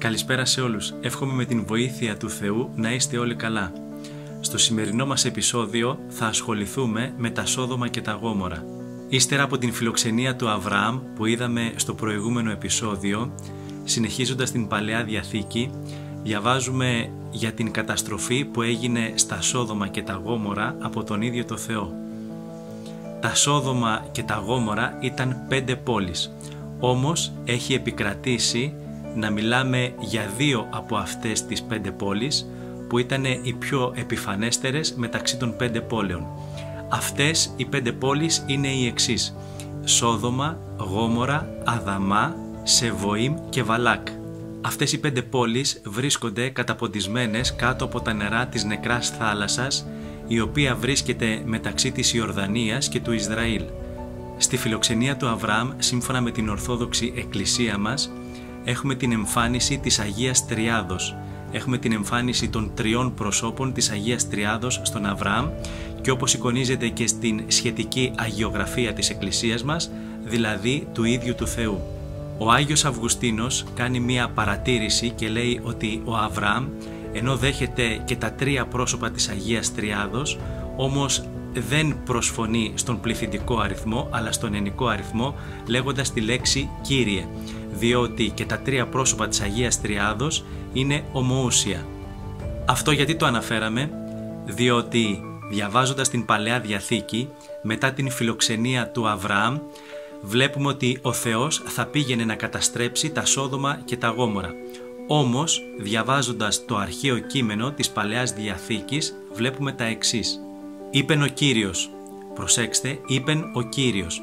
Καλησπέρα σε όλους. Εύχομαι με την βοήθεια του Θεού να είστε όλοι καλά. Στο σημερινό μας επεισόδιο θα ασχοληθούμε με τα Σόδομα και τα Γόμορα. Ύστερα από την φιλοξενία του Αβραάμ που είδαμε στο προηγούμενο επεισόδιο, συνεχίζοντας την Παλαιά Διαθήκη, διαβάζουμε για την καταστροφή που έγινε στα Σόδομα και τα Γόμορα από τον ίδιο το Θεό. Τα Σόδομα και τα Γόμορα ήταν 5 πόλεις, όμως έχει επικρατήσει να μιλάμε για 2 από αυτές τις 5 πόλεις που ήταν οι πιο επιφανέστερες μεταξύ των 5 πόλεων. Αυτές οι 5 πόλεις είναι οι εξής: Σόδομα, Γόμορα, Αδαμά, Σεβοήμ και Βαλάκ. Αυτές οι 5 πόλεις βρίσκονται καταποντισμένες κάτω από τα νερά της Νεκράς Θάλασσας, η οποία βρίσκεται μεταξύ της Ιορδανίας και του Ισραήλ. Στη φιλοξενία του Αβραάμ, σύμφωνα με την Ορθόδοξη Εκκλησία μας, έχουμε την εμφάνιση της Αγίας Τριάδος. Έχουμε την εμφάνιση των 3 προσώπων της Αγίας Τριάδος στον Αβραάμ και όπως εικονίζεται και στην σχετική αγιογραφία της Εκκλησίας μας, δηλαδή του ίδιου του Θεού. Ο Άγιος Αυγουστίνος κάνει μία παρατήρηση και λέει ότι ο Αβραάμ, ενώ δέχεται και τα 3 πρόσωπα της Αγίας Τριάδος, όμως δεν προσφωνεί στον πληθυντικό αριθμό αλλά στον ενικό αριθμό, λέγοντας τη λέξη Κύριε, διότι και τα 3 πρόσωπα της Αγίας Τριάδος είναι ομοούσια. Αυτό γιατί το αναφέραμε? Διότι διαβάζοντας την Παλαιά Διαθήκη, μετά την φιλοξενία του Αβραάμ, βλέπουμε ότι ο Θεός θα πήγαινε να καταστρέψει τα Σόδομα και τα Γόμορα. Όμως, διαβάζοντας το αρχαίο κείμενο της Παλαιάς Διαθήκης, βλέπουμε τα εξής: Είπεν ο Κύριος. Προσέξτε, είπεν ο Κύριος.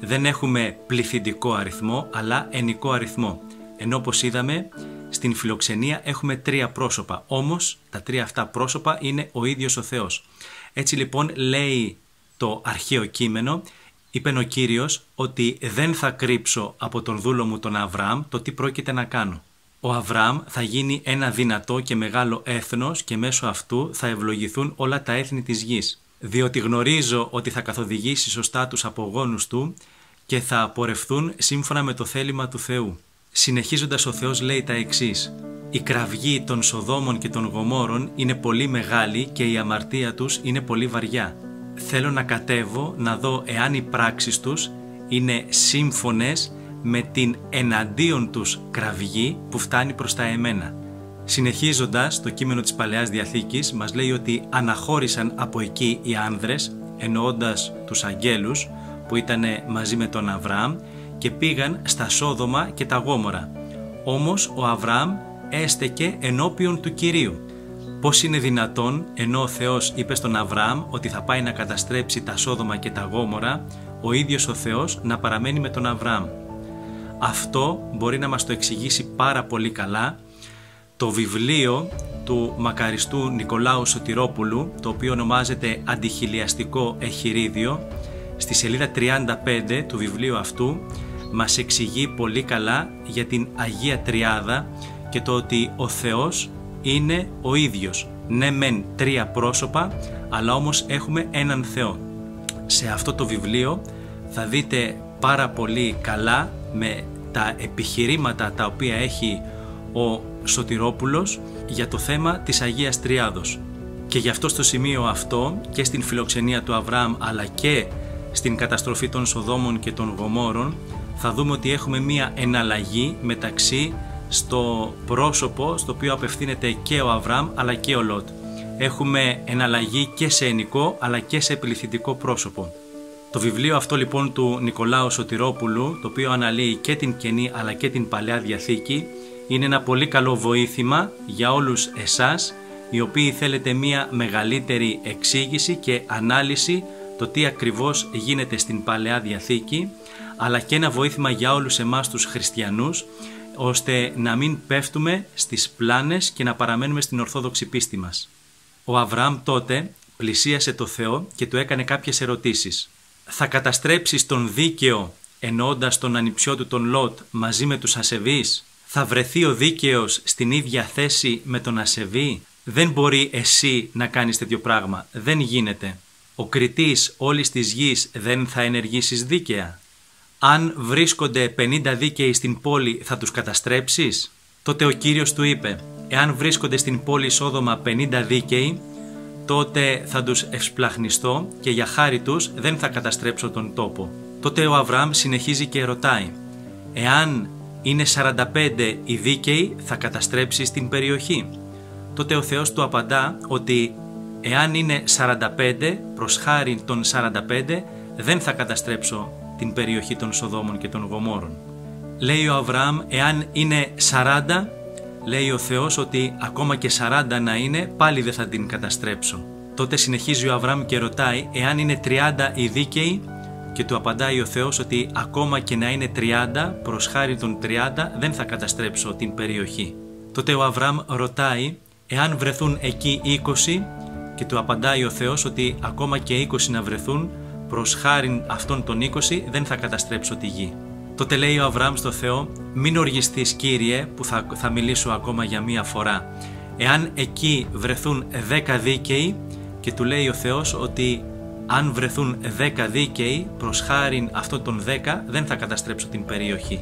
Δεν έχουμε πληθυντικό αριθμό, αλλά ενικό αριθμό. Ενώ όπως είδαμε, στην φιλοξενία έχουμε 3 πρόσωπα. Όμως, τα 3 αυτά πρόσωπα είναι ο ίδιος ο Θεός. Έτσι λοιπόν λέει το αρχαίο κείμενο: είπεν ο Κύριος ότι δεν θα κρύψω από τον δούλο μου τον Αβραάμ το τι πρόκειται να κάνω. Ο Αβραάμ θα γίνει ένα δυνατό και μεγάλο έθνος και μέσω αυτού θα ευλογηθούν όλα τα έθνη της γης. Διότι γνωρίζω ότι θα καθοδηγήσει σωστά τους απογόνους του και θα πορευθούν σύμφωνα με το θέλημα του Θεού. Συνεχίζοντας, ο Θεός λέει τα εξής: η κραυγή των Σοδόμων και των Γομόρων είναι πολύ μεγάλη και η αμαρτία τους είναι πολύ βαριά. Θέλω να κατέβω να δω εάν οι πράξεις τους είναι σύμφωνες με την εναντίον τους κραυγή που φτάνει προς τα εμένα. Συνεχίζοντας, το κείμενο της Παλαιάς Διαθήκης μας λέει ότι αναχώρησαν από εκεί οι άνδρες, εννοώντας τους αγγέλους που ήταν μαζί με τον Αβραάμ, και πήγαν στα Σόδομα και τα Γόμορα. Όμως ο Αβραάμ έστεκε ενώπιον του Κυρίου. Πώς είναι δυνατόν, ενώ ο Θεός είπε στον Αβραάμ ότι θα πάει να καταστρέψει τα Σόδομα και τα Γόμορα, ο ίδιος ο Θεός να παραμένει με τον Αβραάμ? Αυτό μπορεί να μας το εξηγήσει πάρα πολύ καλά το βιβλίο του μακαριστού Νικολάου Σωτηρόπουλου, το οποίο ονομάζεται Αντιχιλιαστικό Εχειρίδιο. Στη σελίδα 35 του βιβλίου αυτού μας εξηγεί πολύ καλά για την Αγία Τριάδα και το ότι ο Θεός είναι ο ίδιος. Ναι μεν 3 πρόσωπα, αλλά όμως έχουμε έναν Θεό. Σε αυτό το βιβλίο θα δείτε πάρα πολύ καλά με τα επιχειρήματα τα οποία έχει ο Σωτηρόπουλος για το θέμα της Αγίας Τριάδος. Και γι' αυτό στο σημείο αυτό και στην φιλοξενία του Αβραάμ αλλά και στην καταστροφή των Σοδόμων και των Γομόρων θα δούμε ότι έχουμε μία εναλλαγή μεταξύ στο πρόσωπο στο οποίο απευθύνεται και ο Αβραάμ αλλά και ο Λότ. Έχουμε εναλλαγή και σε ενικό αλλά και σε πληθυντικό πρόσωπο. Το βιβλίο αυτό λοιπόν του Νικολάου Σωτηρόπουλου, το οποίο αναλύει και την Καινή αλλά και την Παλαιά Διαθήκη, είναι ένα πολύ καλό βοήθημα για όλους εσάς οι οποίοι θέλετε μία μεγαλύτερη εξήγηση και ανάλυση το τι ακριβώς γίνεται στην Παλαιά Διαθήκη, αλλά και ένα βοήθημα για όλους εμάς τους χριστιανούς, ώστε να μην πέφτουμε στις πλάνες και να παραμένουμε στην ορθόδοξη πίστη μας. Ο Αβραάμ τότε πλησίασε το Θεό και του έκανε κάποιες ερωτήσεις. Θα καταστρέψεις τον δίκαιο, εννοώντας τον ανιψιό του τον Λότ, μαζί με τους ασεβείς? Θα βρεθεί ο δίκαιος στην ίδια θέση με τον ασεβή? Δεν μπορεί εσύ να κάνεις τέτοιο πράγμα, δεν γίνεται. Ο κριτής όλης της γης δεν θα ενεργήσεις δίκαια? Αν βρίσκονται 50 δίκαιοι στην πόλη, θα τους καταστρέψεις? Τότε ο Κύριος του είπε: «Εάν βρίσκονται στην πόλη Σόδομα 50 δίκαιοι, τότε θα τους ευσπλαχνιστώ και για χάρη τους δεν θα καταστρέψω τον τόπο». Τότε ο Αβραάμ συνεχίζει και ρωτάει: «Εάν είναι 45 οι δίκαιοι, θα καταστρέψεις την περιοχή?» Τότε ο Θεός του απαντά ότι εάν είναι 45, προς χάρη των 45, δεν θα καταστρέψω την περιοχή των Σοδόμων και των Γομόρων. Λέει ο Αβραάμ, εάν είναι 40, λέει ο Θεός ότι ακόμα και 40 να είναι, πάλι δεν θα την καταστρέψω. Τότε συνεχίζει ο Αβραάμ και ρωτάει, εάν είναι 30 οι δίκαιοι, και του απαντάει ο Θεός ότι ακόμα και να είναι 30, προς χάρη των 30, δεν θα καταστρέψω την περιοχή. Τότε ο Αβραάμ ρωτάει, εάν βρεθούν εκεί 20, και του απαντάει ο Θεός ότι ακόμα και 20 να βρεθούν, προς χάριν αυτών των 20 δεν θα καταστρέψω τη γη. Τότε λέει ο Αβραάμ στο Θεό, μην οργιστείς Κύριε, που θα μιλήσω ακόμα για μία φορά. Εάν εκεί βρεθούν 10 δίκαιοι, και του λέει ο Θεός ότι αν βρεθούν 10 δίκαιοι, προς χάριν αυτών των 10 δεν θα καταστρέψω την περιοχή.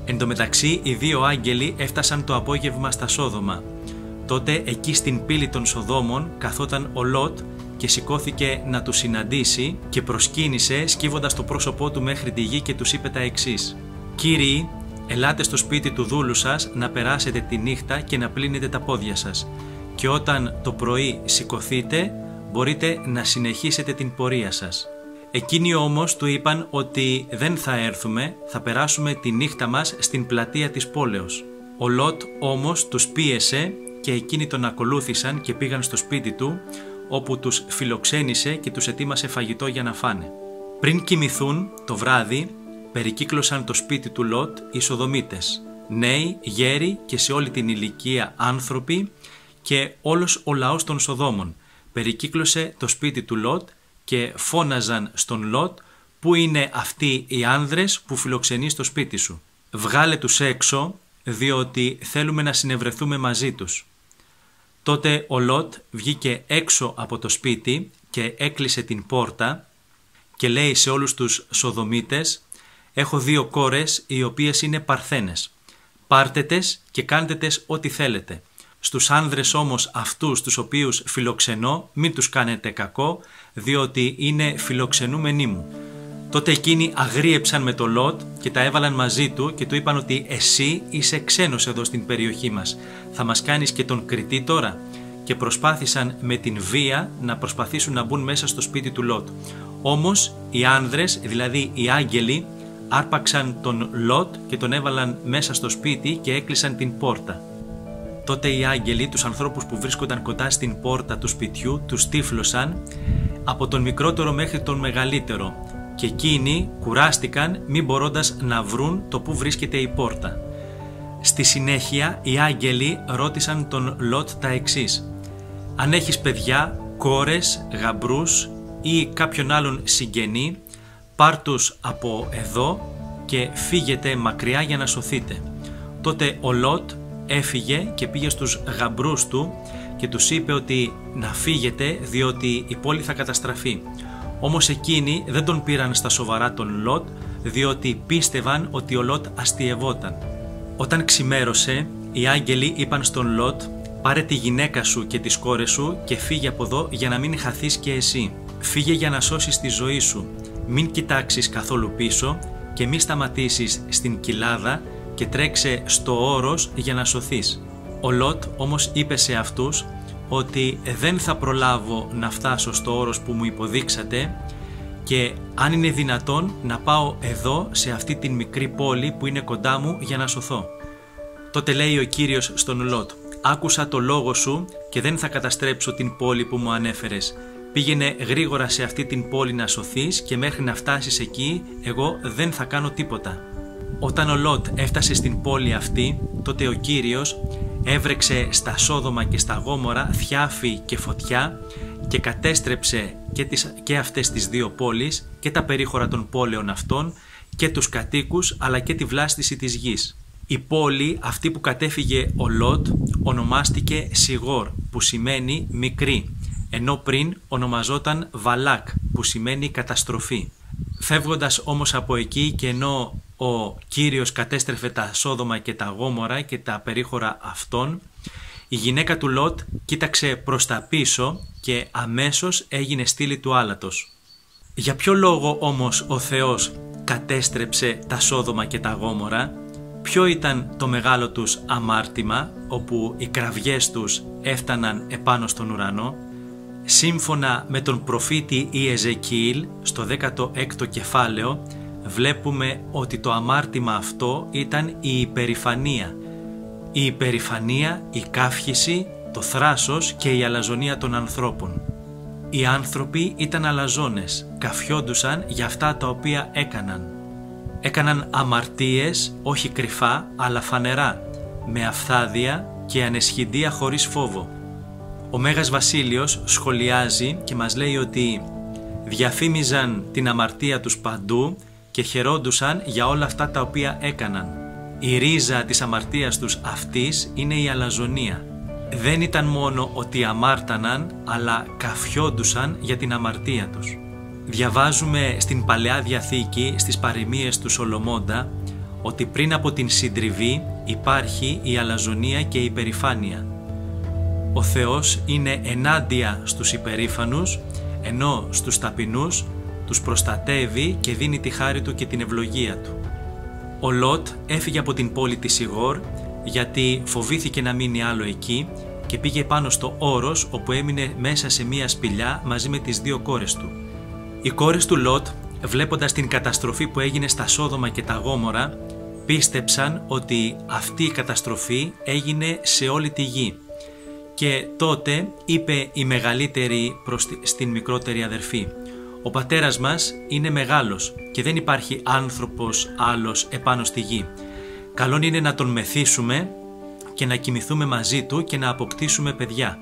Εν τω μεταξύ οι δύο άγγελοι έφτασαν το απόγευμα στα Σόδομα. Τότε εκεί στην πύλη των Σοδόμων καθόταν ο Λότ και σηκώθηκε να του συναντήσει και προσκύνησε σκύβοντας το πρόσωπό του μέχρι τη γη και τους είπε τα εξής: «Κύριοι, ελάτε στο σπίτι του δούλου σας να περάσετε τη νύχτα και να πλύνετε τα πόδια σας και όταν το πρωί σηκωθείτε μπορείτε να συνεχίσετε την πορεία σας». Εκείνοι όμως του είπαν ότι δεν θα έρθουμε, θα περάσουμε τη νύχτα μας στην πλατεία της πόλεως. Ο Λότ όμως τους πίεσε και εκείνοι τον ακολούθησαν και πήγαν στο σπίτι του, όπου τους φιλοξένησε και τους ετοίμασε φαγητό για να φάνε. Πριν κοιμηθούν το βράδυ, περικύκλωσαν το σπίτι του Λότ οι Σοδομίτες, νέοι, γέροι και σε όλη την ηλικία άνθρωποι και όλος ο λαός των Σοδόμων. Περικύκλωσε το σπίτι του Λότ και φώναζαν στον Λότ, «Πού είναι αυτοί οι άνδρες που φιλοξενεί στο σπίτι σου? Βγάλε τους έξω, διότι θέλουμε να συνευρεθούμε μαζί τους». Τότε ο Λότ βγήκε έξω από το σπίτι και έκλεισε την πόρτα και λέει σε όλους τους Σοδομίτες, «Έχω 2 κόρες οι οποίες είναι παρθένες. Πάρτε τες και κάντε τες ό,τι θέλετε. Στους άνδρες όμως αυτούς τους οποίους φιλοξενώ μην τους κάνετε κακό, διότι είναι φιλοξενούμενοι μου». Τότε εκείνοι αγρίεψαν με το Λότ και τα έβαλαν μαζί του και του είπαν ότι «Εσύ είσαι ξένος εδώ στην περιοχή μας, θα μας κάνεις και τον κριτή τώρα?» Και προσπάθησαν με την βία να προσπαθήσουν να μπουν μέσα στο σπίτι του Λότ. Όμως οι άνδρες, δηλαδή οι άγγελοι, άρπαξαν τον Λότ και τον έβαλαν μέσα στο σπίτι και έκλεισαν την πόρτα. Τότε οι άγγελοι τους ανθρώπους που βρίσκονταν κοντά στην πόρτα του σπιτιού τους τύφλωσαν από τον μικρότερο μέχρι τον μεγαλύτερο και εκείνοι κουράστηκαν μη μπορώντας να βρουν το που βρίσκεται η πόρτα. Στη συνέχεια οι άγγελοι ρώτησαν τον Λότ τα εξής: «Αν έχεις παιδιά, κόρες, γαμπρούς ή κάποιον άλλον συγγενή, πάρ' τους από εδώ και φύγετε μακριά για να σωθείτε». Τότε ο Λότ έφυγε και πήγε στους γαμπρούς του και τους είπε ότι να φύγετε διότι η πόλη θα καταστραφεί. Όμως εκείνοι δεν τον πήραν στα σοβαρά τον Λότ, διότι πίστευαν ότι ο Λότ αστειευόταν. Όταν ξημέρωσε, οι άγγελοι είπαν στον Λότ: «Πάρε τη γυναίκα σου και τις κόρες σου και φύγε από εδώ για να μην χαθείς και εσύ. Φύγε για να σώσεις τη ζωή σου. Μην κοιτάξεις καθόλου πίσω και μη σταματήσεις στην κοιλάδα και τρέξε στο όρος για να σωθείς». Ο Λότ όμως είπε σε αυτούς ότι δεν θα προλάβω να φτάσω στο όρος που μου υποδείξατε και αν είναι δυνατόν να πάω εδώ σε αυτή την μικρή πόλη που είναι κοντά μου για να σωθώ. Τότε λέει ο Κύριος στον Λότ: «Άκουσα το λόγο σου και δεν θα καταστρέψω την πόλη που μου ανέφερες. Πήγαινε γρήγορα σε αυτή την πόλη να σωθείς και μέχρι να φτάσεις εκεί εγώ δεν θα κάνω τίποτα». Όταν ο Λότ έφτασε στην πόλη αυτή, τότε ο Κύριος έβρεξε στα Σόδομα και στα Γόμορα θιάφη και φωτιά και κατέστρεψε και αυτές τις 2 πόλεις και τα περίχωρα των πόλεων αυτών και τους κατοίκους αλλά και τη βλάστηση της γης. Η πόλη αυτή που κατέφυγε ο Λότ ονομάστηκε Σιγόρ, που σημαίνει μικρή, ενώ πριν ονομαζόταν Βαλάκ, που σημαίνει καταστροφή. Φεύγοντας όμως από εκεί και ενώ ο Κύριος κατέστρεφε τα Σόδομα και τα Γόμορα και τα περίχωρα αυτών, η γυναίκα του Λότ κοίταξε προς τα πίσω και αμέσως έγινε στήλη του άλατος. Για ποιο λόγο όμως ο Θεός κατέστρεψε τα Σόδομα και τα Γόμορα? Ποιο ήταν το μεγάλο τους αμάρτημα, όπου οι κραυγές τους έφταναν επάνω στον ουρανό? Σύμφωνα με τον προφήτη Ιεζεκιήλ, στο 16ο κεφάλαιο, βλέπουμε ότι το αμάρτημα αυτό ήταν η υπερηφανία. Η υπερηφανία, η καύχηση, το θράσος και η αλαζονία των ανθρώπων. Οι άνθρωποι ήταν αλαζόνες, καφιόντουσαν για αυτά τα οποία έκαναν. Έκαναν αμαρτίες, όχι κρυφά, αλλά φανερά, με αφθάδεια και αναισχυντία χωρίς φόβο. Ο Μέγας Βασίλειος σχολιάζει και μας λέει ότι διαφήμιζαν την αμαρτία τους παντού και χαιρόντουσαν για όλα αυτά τα οποία έκαναν. Η ρίζα της αμαρτίας τους αυτής είναι η αλαζονία. Δεν ήταν μόνο ότι αμάρταναν, αλλά καφιόντουσαν για την αμαρτία τους. Διαβάζουμε στην Παλαιά Διαθήκη, στις παροιμίες του Σολομώντα, ότι πριν από την συντριβή υπάρχει η αλαζονία και η υπερηφάνεια. Ο Θεός είναι ενάντια στους υπερήφανους, ενώ στους ταπεινούς τους προστατεύει και δίνει τη χάρη του και την ευλογία του. Ο Λότ έφυγε από την πόλη της Σιγόρ γιατί φοβήθηκε να μείνει άλλο εκεί και πήγε πάνω στο όρος, όπου έμεινε μέσα σε μία σπηλιά μαζί με τις δύο κόρες του. Οι κόρες του Λότ, βλέποντας την καταστροφή που έγινε στα Σόδομα και τα Γόμορα, πίστεψαν ότι αυτή η καταστροφή έγινε σε όλη τη γη. Και τότε είπε η μεγαλύτερη στην μικρότερη αδερφή: «Ο πατέρας μας είναι μεγάλος και δεν υπάρχει άνθρωπος άλλος επάνω στη γη. Καλόν είναι να τον μεθύσουμε και να κοιμηθούμε μαζί του και να αποκτήσουμε παιδιά».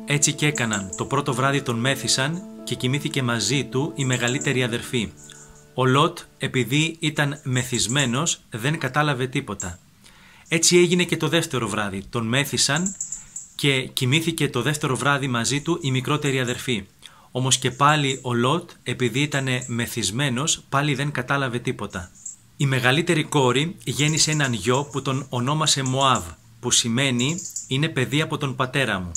Έτσι και έκαναν. Το πρώτο βράδυ τον μέθησαν και κοιμήθηκε μαζί του η μεγαλύτερη αδερφή. Ο Λότ, επειδή ήταν μεθυσμένος, δεν κατάλαβε τίποτα. Έτσι έγινε και το δεύτερο βράδυ. Τον μέθησαν και κοιμήθηκε το δεύτερο βράδυ μαζί του η μικρότερη αδερφή. Όμως και πάλι ο Λότ, επειδή ήταν μεθυσμένος, πάλι δεν κατάλαβε τίποτα. Η μεγαλύτερη κόρη γέννησε έναν γιο που τον ονόμασε Μωάβ, που σημαίνει «είναι παιδί από τον πατέρα μου».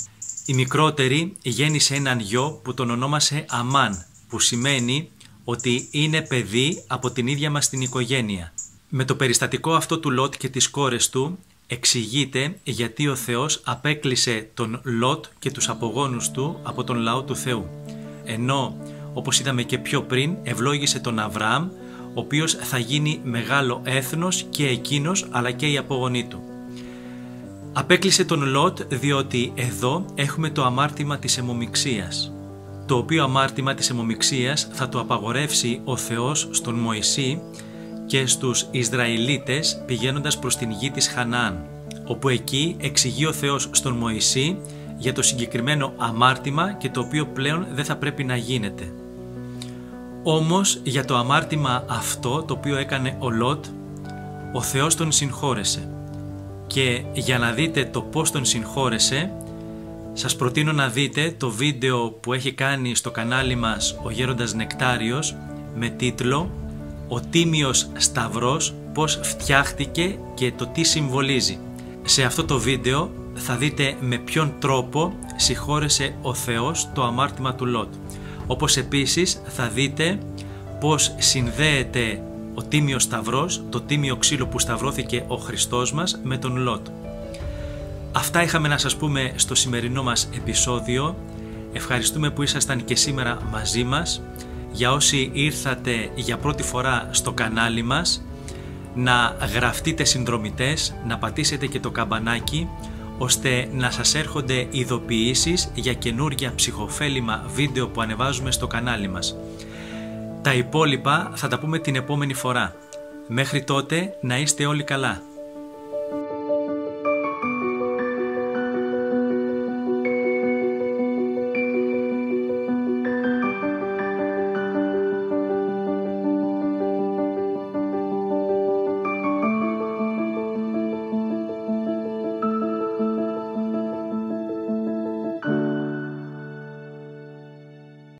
Η μικρότερη γέννησε έναν γιο που τον ονόμασε Αμάν, που σημαίνει ότι είναι παιδί από την ίδια μας την οικογένεια. Με το περιστατικό αυτό του Λότ και τις κόρες του εξηγείται γιατί ο Θεός απέκλεισε τον Λότ και τους απογόνους του από τον λαό του Θεού. Ενώ, όπως είδαμε και πιο πριν, ευλόγησε τον Αβραάμ, ο οποίος θα γίνει μεγάλο έθνος και εκείνος αλλά και οι απογονοί του. Απέκλεισε τον Λότ διότι εδώ έχουμε το αμάρτημα της αιμομιξίας. Το οποίο αμάρτημα της αιμομιξίας θα το απαγορεύσει ο Θεός στον Μωυσή και στους Ισραηλίτες πηγαίνοντας προς την γη της Χαναάν, όπου εκεί εξηγεί ο Θεός στον Μωυσή για το συγκεκριμένο αμάρτημα και το οποίο πλέον δεν θα πρέπει να γίνεται. Όμως για το αμάρτημα αυτό το οποίο έκανε ο Λότ, ο Θεός τον συγχώρεσε. Και για να δείτε το πώς τον συγχώρεσε, σας προτείνω να δείτε το βίντεο που έχει κάνει στο κανάλι μας ο Γέροντας Νεκτάριος με τίτλο «Ο Τίμιος Σταυρός, πώς φτιάχτηκε και το τι συμβολίζει». Σε αυτό το βίντεο θα δείτε με ποιον τρόπο συγχώρεσε ο Θεός το αμάρτημα του Λότ. Όπως επίσης θα δείτε πώς συνδέεται ο Τίμιος Σταυρός, το τίμιο ξύλο που σταυρώθηκε ο Χριστός μας, με τον Λότ. Αυτά είχαμε να σας πούμε στο σημερινό μας επεισόδιο. Ευχαριστούμε που ήσασταν και σήμερα μαζί μας. Για όσοι ήρθατε για πρώτη φορά στο κανάλι μας, να γραφτείτε συνδρομητές, να πατήσετε και το καμπανάκι, ώστε να σας έρχονται ειδοποιήσεις για καινούργια ψυχοφέλιμα βίντεο που ανεβάζουμε στο κανάλι μας. Τα υπόλοιπα θα τα πούμε την επόμενη φορά. Μέχρι τότε να είστε όλοι καλά.